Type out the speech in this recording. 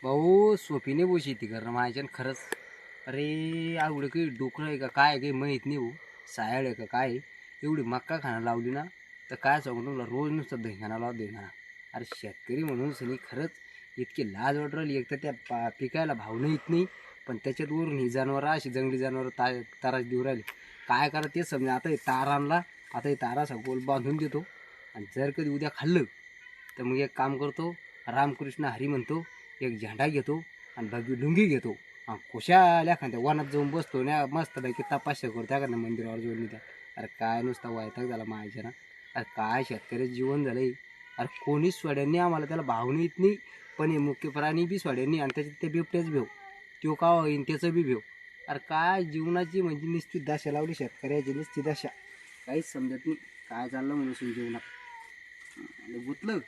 भाऊ सोपीने भाऊ शेती करणं माझ्या खरंच. अरे आवडं काही डोकं आहे का काय काही माहीत नाही भाऊ. सायाळ आहे का काय एवढी मक्का खाणं लावली ना तर काय सांगू तुला रोज नुसतं धिंगाणा लावा धिंगाणा. अरे शेतकरी म्हणून सनी खरंच इतकी लाज वाटू राहिली. एक तर त्या पिकायला भाव नाही येत नाही, पण त्याच्यात वरून ही जनावरं अशी जंगली जनावरं ताराच देऊ राहिली. काय करा ते समजा. आता हे तार आणला, आता हे तार असा गोल बांधून देतो आणि जर कधी उद्या खाल्लं तर मग एक काम करतो, रामकृष्ण हरी म्हणतो, एक झेंडा घेतो आणि भगवी लुंगी घेतो आणि कुशाला एखाद्या वनात जाऊन बसतो ना मस्तपैकी तपासण्या करतो एखाद्या मंदिरावर जोडणी त्या. अरे काय नुसता वैताग झाला माझ्या ना. अरे काय शेतकऱ्याचं जीवन झालंय. अरे कोणीच सोड्यांनी आम्हाला त्याला भाव नाही येत नाही, पण हे मुख्य प्राणी बी सोड्यांनी आणि त्याच्यात ते बिबट्याच भेव तो का होईन त्याचं बी भेव. अरे काय जीवनाची म्हणजे निश्चित दशा लावली शेतकऱ्याची, निश्चित दशा. काहीच समजत नाही काय चाललं म्हणून जीवनात गुतलं.